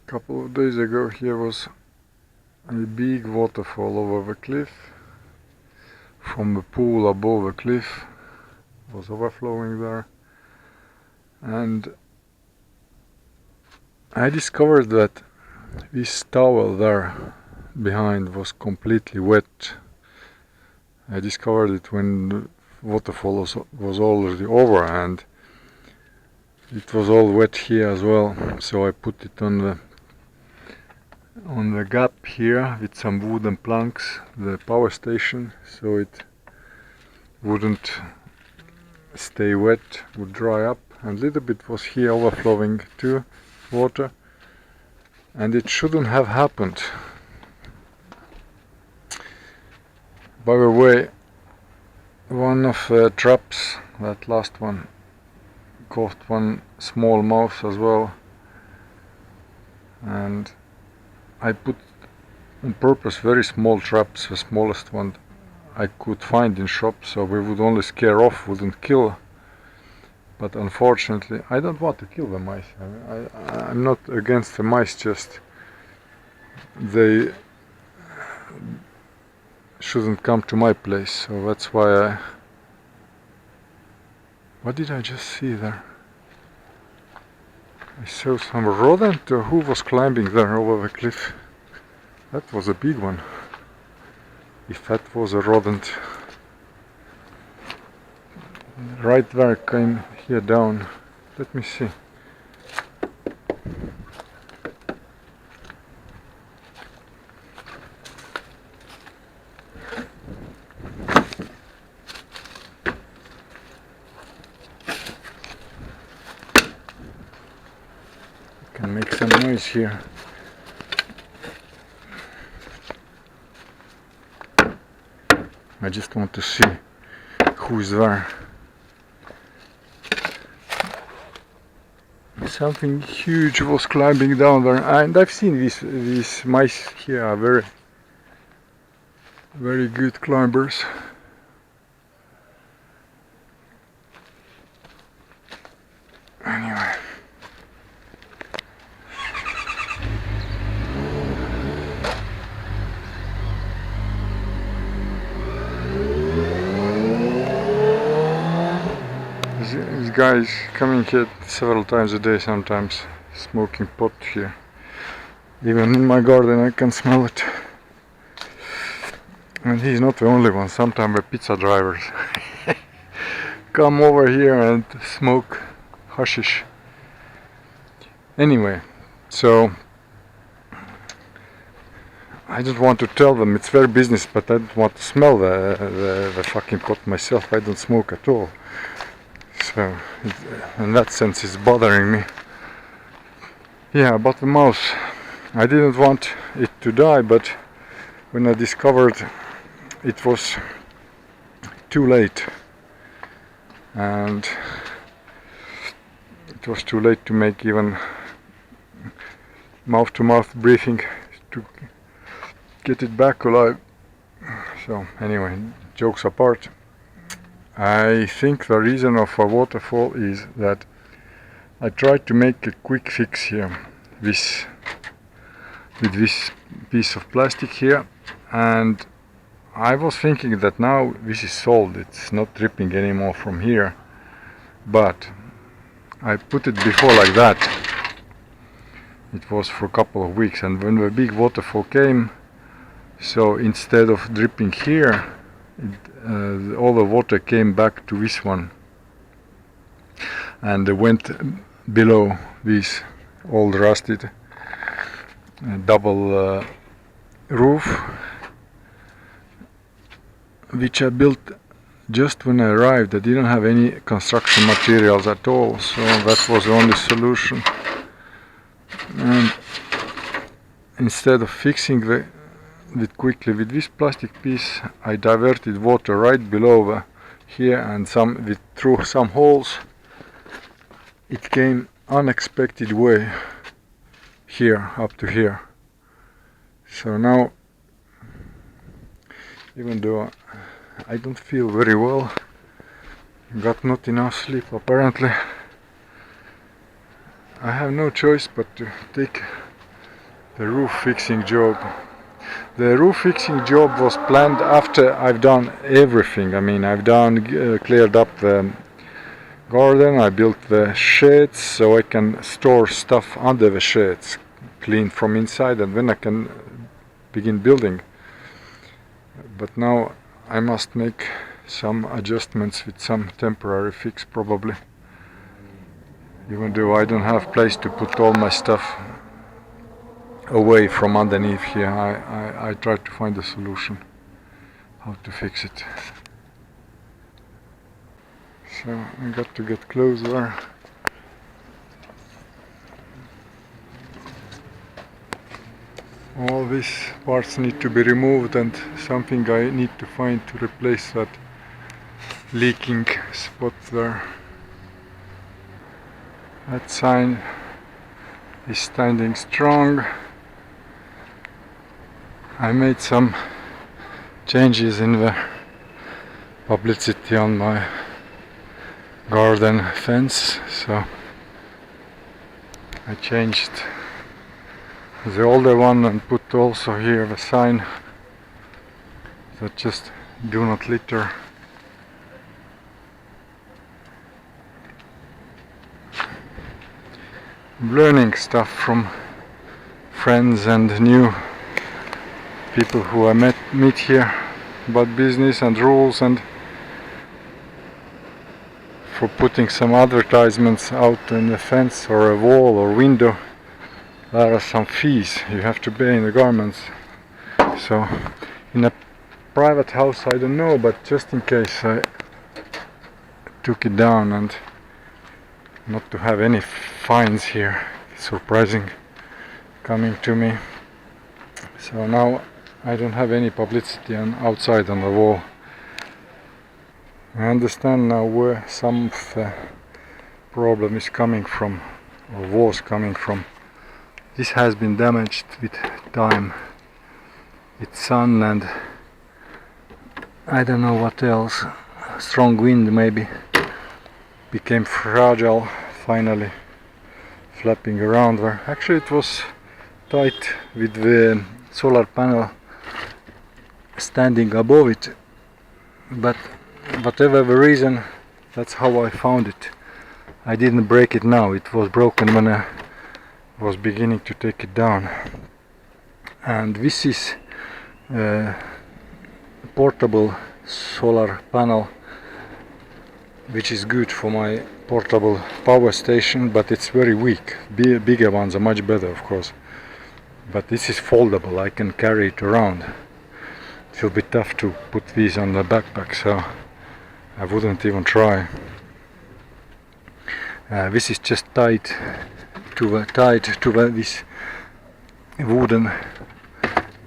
Couple of days ago here was a big waterfall over the cliff. From the pool above the cliff was overflowing there, and I discovered that this towel there behind was completely wet. I discovered it when the waterfall was already over, and it was all wet here as well, so I put it on the gap here with some wooden planks, the power station, so it wouldn't stay wet, would dry up, and a little bit was here overflowing too, water, and it shouldn't have happened. By the way, one of the traps, that last one, caught one small mouse as well, and I put on purpose very small traps, the smallest one I could find in shops, so we would only scare off, wouldn't kill. But unfortunately, I don't want to kill the mice. I'm not against the mice, just they shouldn't come to my place, so that's why what did I just see there? I saw some rodent, or who was climbing there over the cliff? That was a big one. If that was a rodent. Right there, came here down. Let me see. Can make some noise here. I just want to see who's there. Something huge was climbing down there, and I've seen these mice here are very good climbers. Anyway. These guys coming here several times a day, sometimes smoking pot here. Even in my garden I can smell it. And he's not the only one. Sometimes the pizza drivers come over here and smoke hashish. Anyway, so I don't want to tell them it's their business, but I don't want to smell the fucking pot myself. I don't smoke at all. So in that sense it's bothering me. Yeah, about the mouse, I didn't want it to die, but when I discovered it was too late, and it was too late to make even mouth-to-mouth breathing to get it back alive. So anyway, jokes apart, I think the reason of a waterfall is that I tried to make a quick fix here with this piece of plastic here, and I was thinking that now this is solved, it's not dripping anymore from here, but I put it before like that. It was for a couple of weeks, and when the big waterfall came, so instead of dripping here, all the water came back to this one, and went below this old rusted double roof, which I built just when I arrived. I didn't have any construction materials at all, so that was the only solution. And instead of fixing it quickly with this plastic piece, I diverted water right below here, and through some holes it came unexpected way here up to here. So now, even though I don't feel very well, got not enough sleep apparently, I have no choice but to take the roof fixing job. The roof fixing job was planned after I've done everything. I mean, I've done cleared up the garden, I built the sheds so I can store stuff under the sheds, clean from inside, and then I can begin building. But now I must make some adjustments with some temporary fix probably. Even though I don't have place to put all my stuff away from underneath here, I try to find a solution how to fix it. So I got to get closer. All these parts need to be removed, and something I need to find to replace that leaking spot there. That sign is standing strong. I made some changes in the publicity on my garden fence, so I changed the older one and put also here the sign that just do not litter. I'm learning stuff from friends and new people who I meet here about business and rules, and for putting some advertisements out in the fence or a wall or window, there are some fees you have to pay in the garments. So in a private house I don't know, but just in case I took it down, and not to have any fines here. Surprising coming to me. So now I don't have any publicity outside on the wall. I understand now where some of the problem is coming from, or was coming from. This has been damaged with time, with sun and I don't know what else. Strong wind maybe. Became fragile finally, flapping around there. Actually it was tight with the solar panel standing above it, but whatever the reason, that's how I found it. I didn't break it now, it was broken when I was beginning to take it down. And this is a portable solar panel, which is good for my portable power station, but it's very weak. Bigger ones are much better, of course, but this is foldable, I can carry it around. It will be tough to put these on the backpack, so I wouldn't even try. This is just tied to this wooden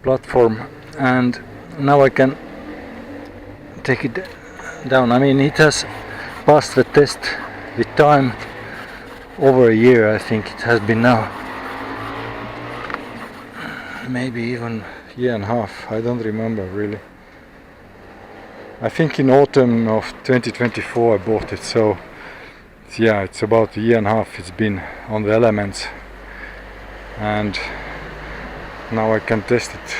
platform, and now I can take it down. I mean, it has passed the test with time. Over a year I think it has been now, maybe even year and a half, I don't remember really. I think in autumn of 2024 I bought it, so yeah, it's about a year and a half it's been on the elements, and now I can test it,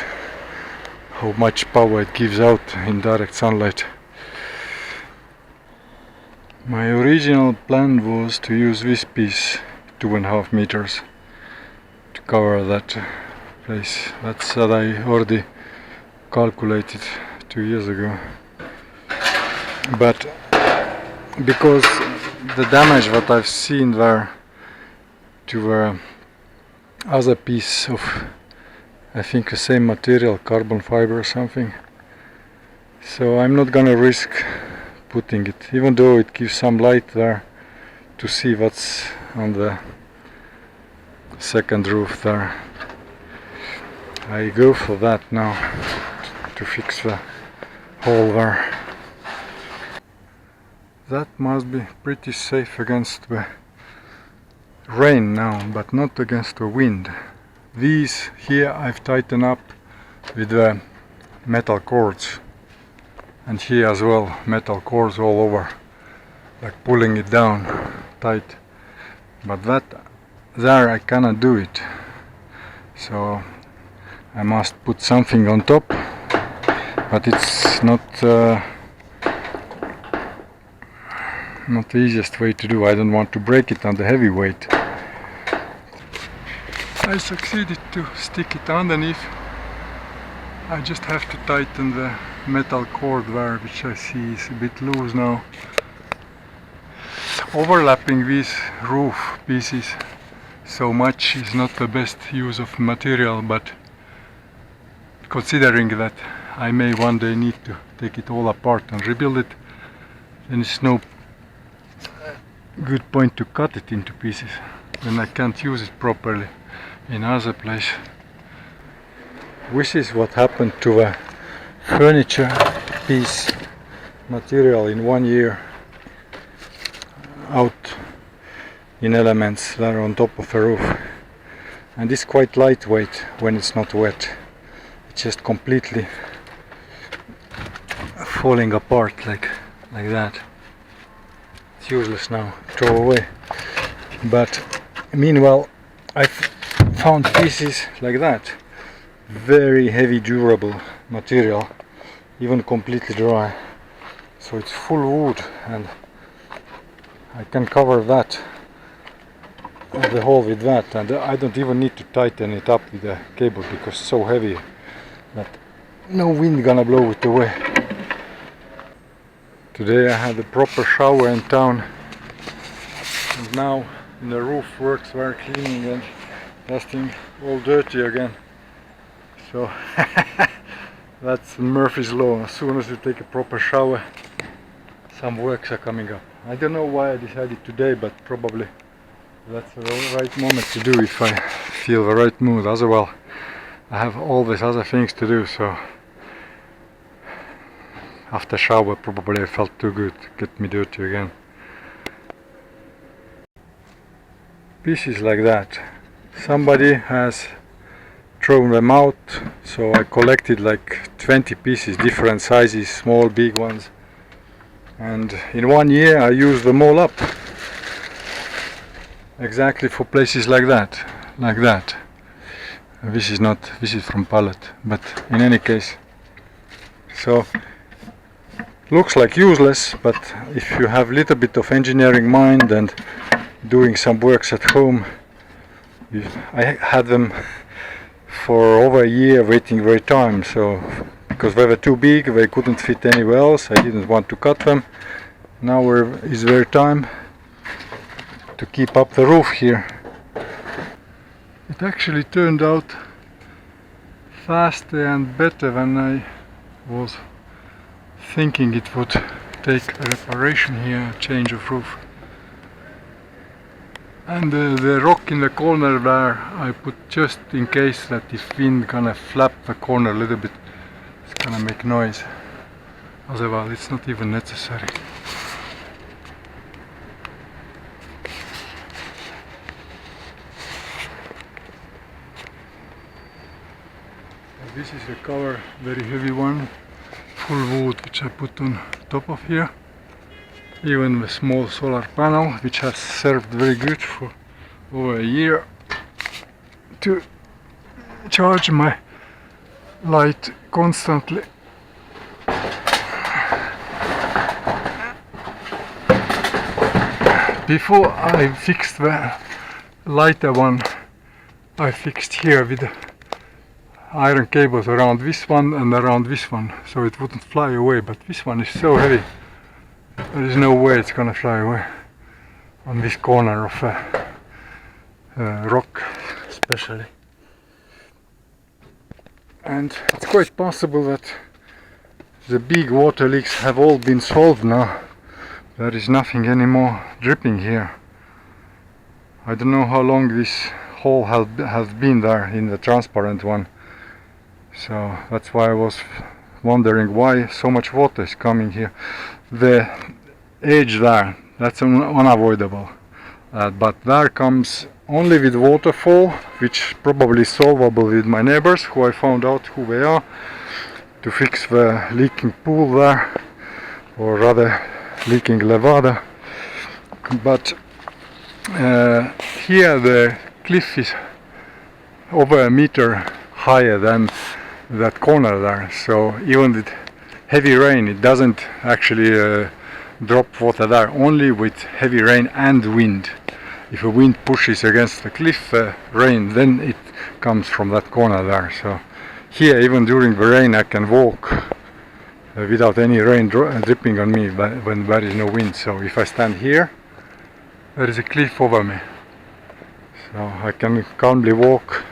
how much power it gives out in direct sunlight. My original plan was to use this piece, 2.5 meters, to cover that place. That's what I already calculated 2 years ago. But because the damage that I've seen there to the other piece of, I think the same material, carbon fiber or something, so I'm not gonna risk putting it, even though it gives some light there to see what's on the second roof there. I go for that now to fix the hole there. That must be pretty safe against the rain now, but not against the wind. These here I've tightened up with the metal cords, and here as well metal cords all over, like pulling it down tight. But that there I cannot do it, so I must put something on top, but it's not the easiest way to do. I don't want to break it under heavy weight. I succeeded to stick it underneath. I just have to tighten the metal cord there, which I see is a bit loose now. Overlapping these roof pieces so much is not the best use of material, but considering that I may one day need to take it all apart and rebuild it, then it's no good point to cut it into pieces when I can't use it properly in other place. This is what happened to a furniture piece material in 1 year, out in elements that are on top of the roof, and it's quite lightweight when it's not wet. It's just completely falling apart like that. It's useless now, throw away. But meanwhile I've found pieces like that, very heavy durable material, even completely dry, so it's full wood, and I can cover that, the hole with that, and I don't even need to tighten it up with a cable because it's so heavy that no wind gonna blow it away. Today I had a proper shower in town, and now the roof works were cleaning and dusting all dirty again. So that's Murphy's Law. As soon as you take a proper shower, some works are coming up. I don't know why I decided today, but probably that's the right moment to do if I feel the right mood. As well, I have all these other things to do, so after shower probably I felt too good to get me dirty again. Pieces like that, somebody has thrown them out, so I collected like 20 pieces, different sizes, small, big ones, and in 1 year I used them all up, exactly for places like that, This is from pallet, but in any case, so looks like useless, but if you have little bit of engineering mind and doing some works at home, I had them for over a year waiting their time, so because they were too big, they couldn't fit anywhere else, I didn't want to cut them. Now is their time to keep up the roof here. It actually turned out faster and better than I was thinking it would take a reparation here, a change of roof. And the rock in the corner there I put just in case that if wind gonna flap the corner a little bit, it's gonna make noise. Otherwise it's not even necessary. This is the cover, very heavy one, full wood, which I put on top of here. Even the small solar panel, which has served very good for over a year to charge my light constantly. Before I fixed the lighter one, I fixed here with iron cables around this one and around this one, so it wouldn't fly away, but this one is so heavy, there is no way it's gonna fly away on this corner of rock especially. And it's quite possible that the big water leaks have all been solved now. There is nothing anymore dripping here. I don't know how long this hole has been there in the transparent one, so that's why I was wondering why so much water is coming here. The edge there, that's unavoidable, but there comes only with waterfall, which probably is solvable with my neighbors, who I found out who they are, to fix the leaking pool there, or rather leaking levada. But here the cliff is over a meter higher than that corner there. So even with heavy rain, it doesn't actually drop water there, only with heavy rain and wind. If a wind pushes against the cliff, rain, then it comes from that corner there. So here, even during the rain, I can walk without any rain dripping on me when there is no wind. So if I stand here, there is a cliff over me. So I can calmly walk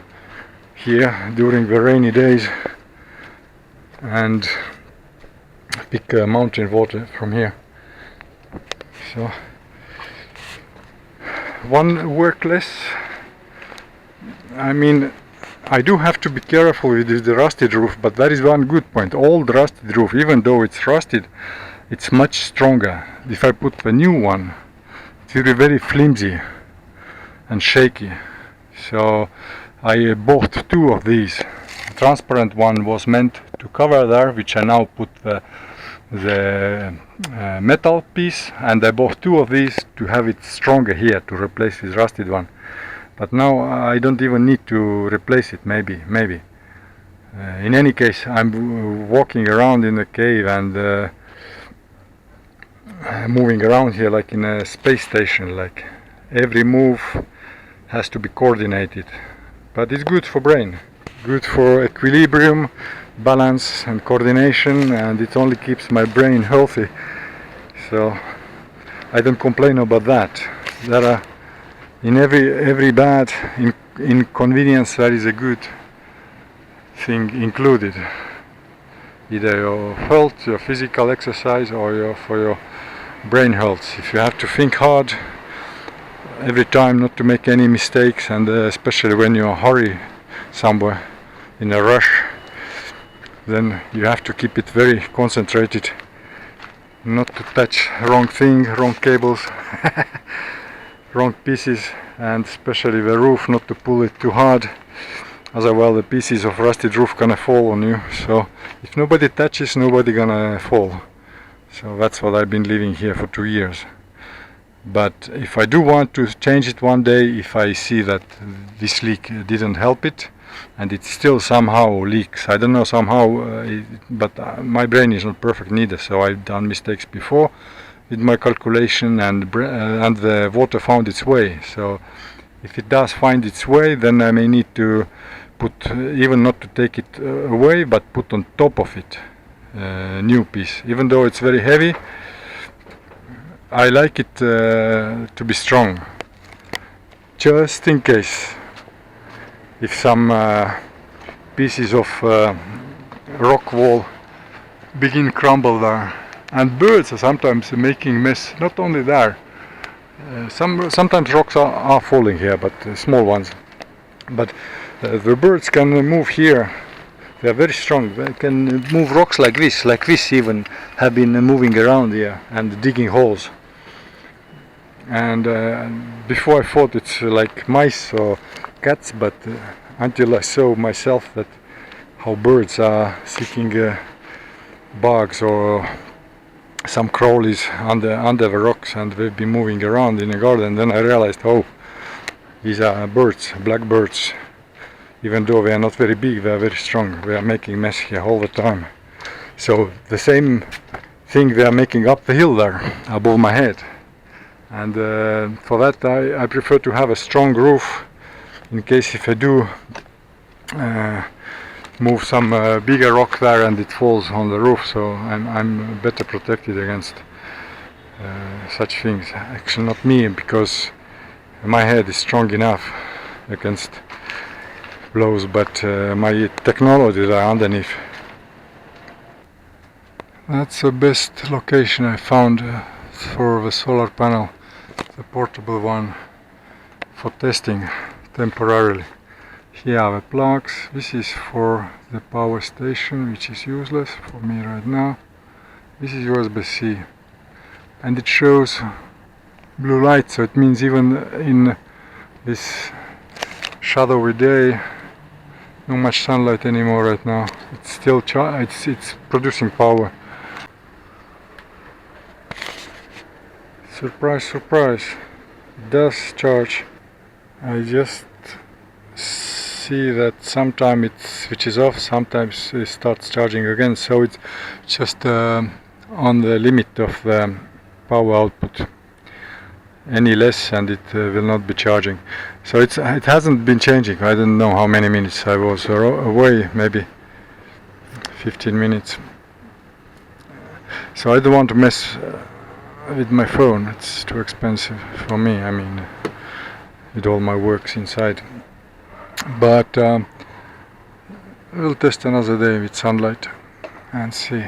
here during the rainy days and pick mountain water from here. So one work less. I mean, I do have to be careful with the rusted roof, but that is one good point. Old rusted roof, even though it's rusted, it's much stronger. If I put the new one, it will be very flimsy and shaky. So I bought two of these. The transparent one was meant to cover there, which I now put the metal piece, and I bought two of these to have it stronger here to replace this rusted one. But now I don't even need to replace it, maybe. In any case, I'm walking around in the cave and moving around here like in a space station, like every move has to be coordinated. But it's good for brain, good for equilibrium, balance and coordination, and it only keeps my brain healthy. So I don't complain about that. There are, in every bad inconvenience, there is a good thing included. Either your health, your physical exercise, or for your brain health. If you have to think hard every time not to make any mistakes, and especially when you hurry somewhere in a rush, then you have to keep it very concentrated, not to touch wrong thing, wrong cables, wrong pieces, and especially the roof, not to pull it too hard, otherwise the pieces of rusted roof gonna fall on you. So if nobody touches, nobody gonna fall. So that's what I've been living here for 2 years. But if I do want to change it one day, if I see that this leak didn't help it and it still somehow leaks, I don't know, somehow, but my brain is not perfect neither, so I've done mistakes before with my calculation, and the water found its way. So if it does find its way, then I may need to put, even not to take it away, but put on top of it a new piece. Even though it's very heavy, I like it to be strong, just in case if some pieces of rock wall begin crumble there. And birds are sometimes making mess, not only there. Sometimes rocks are falling here, but small ones. But the birds can move here. They are very strong. They can move rocks like this even, have been moving around here and digging holes. And before I thought it's like mice or cats, but until I saw myself that how birds are seeking bugs or some crawlies under the rocks, and they've been moving around in the garden. Then I realized, oh, these are birds, black birds. Even though they are not very big, they are very strong. They are making mess here all the time. So the same thing they are making up the hill there above my head. And for that I prefer to have a strong roof, in case if I do move some bigger rock there and it falls on the roof, so I'm better protected against such things. Actually not me, because my head is strong enough against blows, but my technologies are underneath. That's the best location I found for the solar panel, the portable one, for testing temporarily. Here are the plugs. This is for the power station, which is useless for me right now. This is USB-C, and it shows blue light, so it means even in this shadowy day, not much sunlight anymore right now, it's still it's producing power. Surprise, surprise, it does charge. I just see that sometimes it switches off, sometimes it starts charging again, so it's just on the limit of the power output. Any less and it will not be charging. So it hasn't been changing. I don't know how many minutes I was away, maybe 15 minutes. So I don't want to mess with my phone, it's too expensive for me, I mean, with all my works inside. But we'll test another day with sunlight and see.